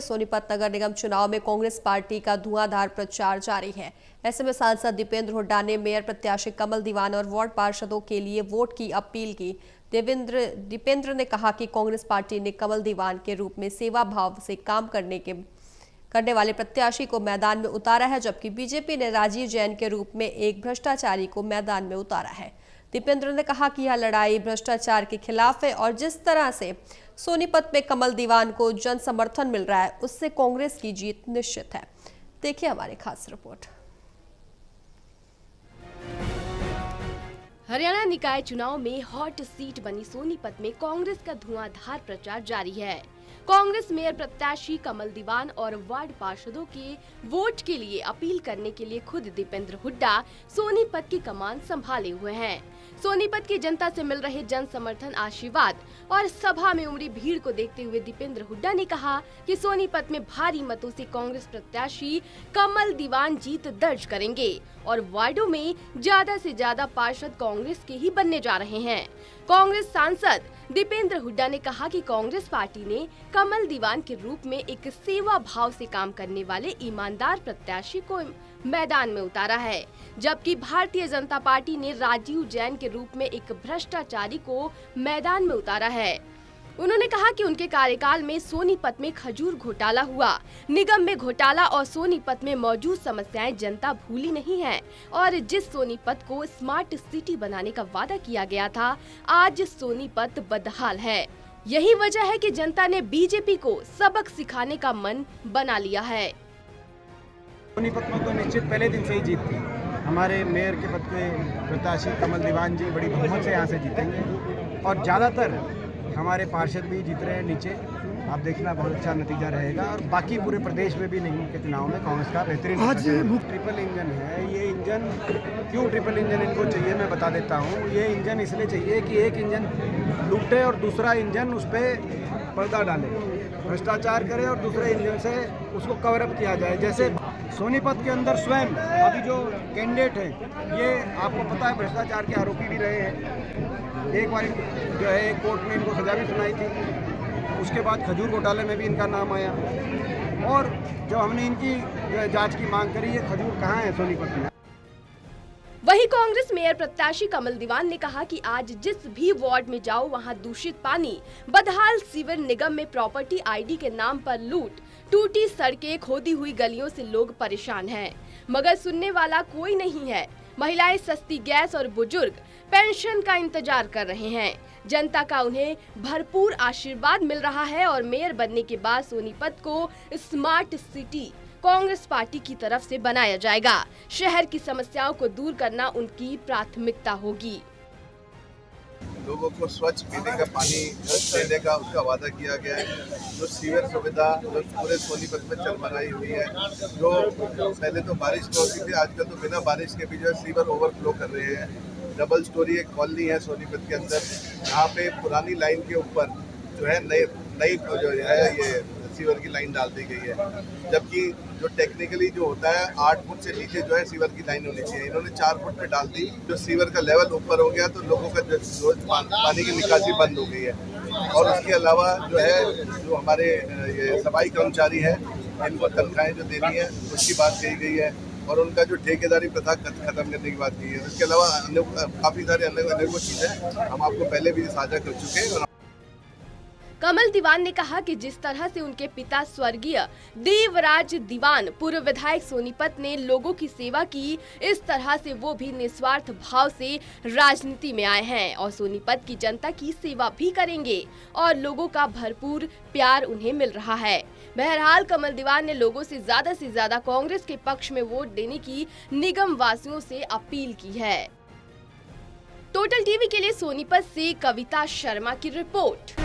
सोनीपत नगर निगम चुनाव में कांग्रेस पार्टी का धुआंधार प्रचार जारी है। ऐसे में सांसद दीपेंद्र हुड्डा ने मेयर प्रत्याशी कमल दीवान और वार्ड पार्षदों के लिए वोट की अपील की। दीपेंद्र ने कहा कि कांग्रेस पार्टी ने कमल दीवान के रूप में सेवा भाव से काम करने वाले प्रत्याशी को मैदान में उतारा है, जबकि बीजेपी ने राजीव जैन के रूप में एक भ्रष्टाचारी को मैदान में उतारा है। दीपेंद्र ने कहा कि यह लड़ाई भ्रष्टाचार के खिलाफ है और जिस तरह से सोनीपत में कमल दीवान को जन समर्थन मिल रहा है, उससे कांग्रेस की जीत निश्चित है। देखिए हमारी खास रिपोर्ट। हरियाणा निकाय चुनाव में हॉट सीट बनी सोनीपत में कांग्रेस का धुआंधार प्रचार जारी है। कांग्रेस मेयर प्रत्याशी कमल दीवान और वार्ड पार्षदों के वोट के लिए अपील करने के लिए खुद दीपेंद्र हुड्डा सोनीपत की कमान संभाले हुए हैं। सोनीपत की जनता से मिल रहे जन समर्थन, आशीर्वाद और सभा में उमड़ी भीड़ को देखते हुए दीपेंद्र हुड्डा ने कहा कि सोनीपत में भारी मतों से कांग्रेस प्रत्याशी कमल दीवान जीत दर्ज करेंगे और वार्डों में ज्यादा से ज्यादा पार्षद कांग्रेस के ही बनने जा रहे हैं। कांग्रेस सांसद दीपेंद्र हुड्डा ने कहा कि कांग्रेस पार्टी ने कमल दीवान के रूप में एक सेवा भाव से काम करने वाले ईमानदार प्रत्याशी को मैदान में उतारा है, जबकि भारतीय जनता पार्टी ने राजीव जैन के रूप में एक भ्रष्टाचारी को मैदान में उतारा है। उन्होंने कहा कि उनके कार्यकाल में सोनीपत में खजूर घोटाला हुआ, निगम में घोटाला और सोनीपत में मौजूद समस्याएं जनता भूली नहीं है और जिस सोनीपत को स्मार्ट सिटी बनाने का वादा किया गया था, आज सोनीपत बदहाल है। यही वजह है कि जनता ने बीजेपी को सबक सिखाने का मन बना लिया है। सोनीपत में तो निश्चित पहले दिन से ही जीत थी। हमारे मेयर के पद के प्रत्याशी कमल दीवान जी बड़ी बहुमत से यहाँ से जीतेंगे और ज़्यादातर हमारे पार्षद भी जीत रहे हैं नीचे। आप देखना बहुत अच्छा नतीजा रहेगा और बाकी पूरे प्रदेश में भी निगम के चुनाव में कांग्रेस का बेहतरीन ट्रिपल इंजन है। ये इंजन क्यों ट्रिपल इंजन इनको चाहिए मैं बता देता हूँ। ये इंजन इसलिए चाहिए कि एक इंजन लूटे और दूसरा इंजन उस पर पर्दा डाले, भ्रष्टाचार करे और दूसरे इंजन से उसको कवर अप किया जाए। जैसे सोनीपत के अंदर स्वयं अभी जो कैंडिडेट हैं ये आपको पता है भ्रष्टाचार के आरोपी भी रहे हैं। एक बार जो है कोर्ट ने इनको सजा भी सुनाई थी, उसके बाद खजूर घोटाले में भी इनका नाम आया और जब हमने इनकी जांच की मांग करी, ये खजूर कहाँ है सोनीपत में। वहीं कांग्रेस मेयर प्रत्याशी कमल दीवान ने कहा कि आज जिस भी वार्ड में जाओ वहां दूषित पानी, बदहाल सीवर, निगम में प्रॉपर्टी आईडी के नाम पर लूट, टूटी सड़कें, खोदी हुई गलियों से लोग परेशान हैं, मगर सुनने वाला कोई नहीं है। महिलाएं सस्ती गैस और बुजुर्ग पेंशन का इंतजार कर रहे हैं। जनता का उन्हें भरपूर आशीर्वाद मिल रहा है और मेयर बनने के बाद सोनीपत को स्मार्ट सिटी कांग्रेस पार्टी की तरफ से बनाया जाएगा। शहर की समस्याओं को दूर करना उनकी प्राथमिकता होगी। लोगों को स्वच्छ पीने का पानी देने का उसका वादा किया गया है। जो सीवर सुविधा जो पूरे सोनीपत में चल बनाई हुई है, जो पहले तो बारिश में होती थी, आजकल तो बिना बारिश के भी जो है सीवर ओवरफ्लो कर रहे हैं। डबल स्टोरी एक कॉलोनी है सोनीपत के अंदर, जहाँ पे पुरानी लाइन के ऊपर जो है नई जो है ये सीवर की लाइन डाल दी गई है, जबकि जो टेक्निकली जो होता है 8 फुट से नीचे जो है सीवर की लाइन होनी चाहिए, इन्होंने 4 फुट पे डाल दी। जो सीवर का लेवल ऊपर हो गया तो लोगों का रोज पानी की निकासी बंद हो गई है। और उसके अलावा जो है जो हमारे ये सफाई कर्मचारी है, इनको तनख्वाहें जो देनी है उसकी बात कही गई है और उनका जो ठेकेदारी प्रथा खत्म करने की बात की है। उसके अलावा काफ़ी सारे अनेकों चीज़ें हम आपको पहले भी साझा कर चुके हैं। कमल दीवान ने कहा कि जिस तरह से उनके पिता स्वर्गीय देवराज दीवान पूर्व विधायक सोनीपत ने लोगों की सेवा की, इस तरह से वो भी निस्वार्थ भाव से राजनीति में आए हैं और सोनीपत की जनता की सेवा भी करेंगे और लोगों का भरपूर प्यार उन्हें मिल रहा है। बहरहाल कमल दीवान ने लोगों से ज्यादा कांग्रेस के पक्ष में वोट देने की निगम वासियों से अपील की है। टोटल टीवी के लिए सोनीपत से कविता शर्मा की रिपोर्ट।